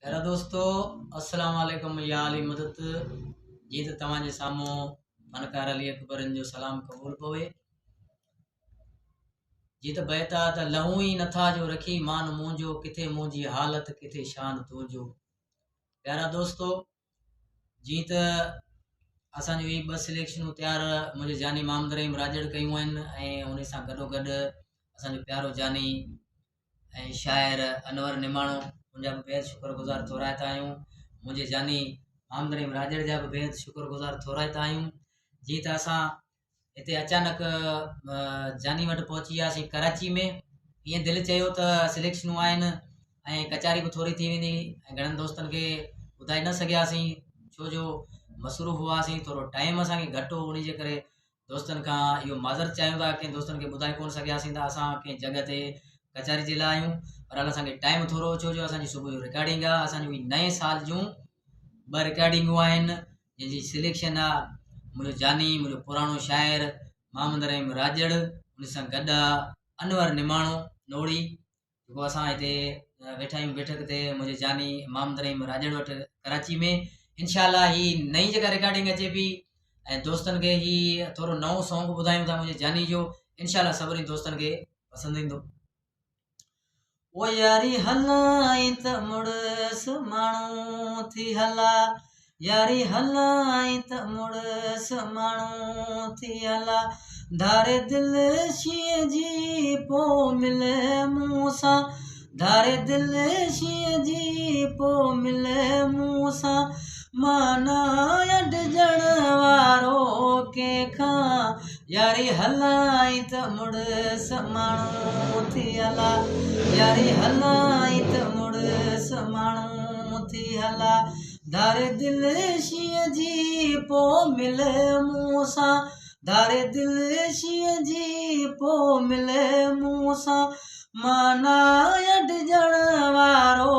प्यारा दोस्तों, अस्सलाम वालेकुम या अली मदद जी। तो तव्हांजे साम्हूं फनकार अली अकबरनि जो सलाम क़बूल पवे जी। त बहता त लहूं ई नथा जो रखी मान मुंहिंजो, किथे मुंहिंजी हालत किथे शान तुंहिंजो। प्यारा दोस्तों जी, त असांजूं ही 2 सिलेक्शनूं तयार मुंहिंजे जानी मोहम्मद रहीम राजड़ कयूं आहिनि ऐं उन सां गॾोगॾु असांजो प्यारो जानी ऐं शाइर अनवर निमाणो, उनजा बि बेहद शुक्रगुज़ार थोराईंदा आहियूं। मुंहिंजे जानी मोहम्मद रहीम राजड़ जा बि बेहद शुक्रगुज़ार थोराईंदा आहियूं जी। त असां हिते अचानक जानी वटि पहुची वियासीं कराची में। ईअं दिलि चयो त सिलेक्शनूं आहिनि ऐं कचारी बि थोरी थी वेंदी ऐं घणनि दोस्तनि खे ॿुधाए न सघियासीं छो जो मसरूफ़ हुआसीं, थोरो टाइम असांखे घटि हो। उन जे करे दोस्तनि खां इहो माज़रत चाहियूं था, कंहिं दोस्तनि खे ॿुधाए कोन सघियासीं त असां कंहिं जॻह ते कचारी जे लाइ आहियूं। पर हाल असांखे टाइम थोरो छो जो असांजी सुबुह जो रिकॉर्डिंग आहे। असांजूं नए साल जूं 2 रिकॉर्डिंगूं आहिनि जंहिंजी सिलेक्शन आहे मुंहिंजो जानी, मुंहिंजो पुराणो शाइर मोहम्मद रहीम राजड़, उन सां गॾु आहे अनवर निमाणो नोड़ी, जेको असां हिते वेठा आहियूं बैठक ते मुंहिंजे जानी मोहम्मद रहीम राजड़ वटि कराची में। इंशाल्लाह ही नई जगह रिकॉर्डिंग अचे पई ऐं दोस्तनि खे ही थोरो नओं सॉन्ग ॿुधायूं था मुंहिंजे जानी जो। इंशाल्लाह सभिनी दोस्तनि खे पसंदि ईंदो। ओ यारी हलाई त मुड़स माण्हू थी हला, यारी हलाई त मुड़स माण्हू थी हला, धारे दिल शीअ जी पो मिले मूं सां, धारे दिल शीअ जी पो मिले मूं सां, माना अॾजण वारो कंहिंखां, यारी हलाई त मुड़स माण्हू थी हला, यारी हलाई त मुड़स माण्हू थी हला, धारे दिल शीअ जी पो मिले मूं सां, धारे दिल शीअ जी पो मिले मूं सां, माना अॾजण वारो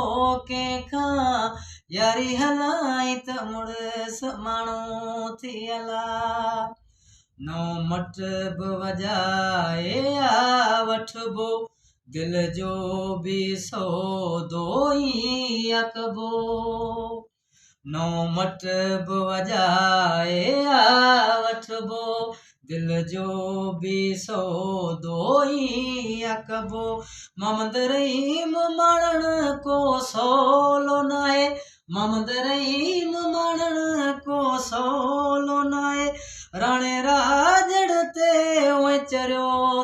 कंहिंखां, यारी हलाई त मुड़स माण्हू थी हला। नौ मट बि वॼाए आ वठबो, दिल जो बि सौदो ई अकबो, नौ मट बि वॼाए आ वठबो, दिल जो बि सौदो ई अकबो, मोहम्मद रहीम माणण को सवलो नाहे, मोहम्मद रहीम माणण को सवलो नाहे, राणे राजड़ ते उहे चरियो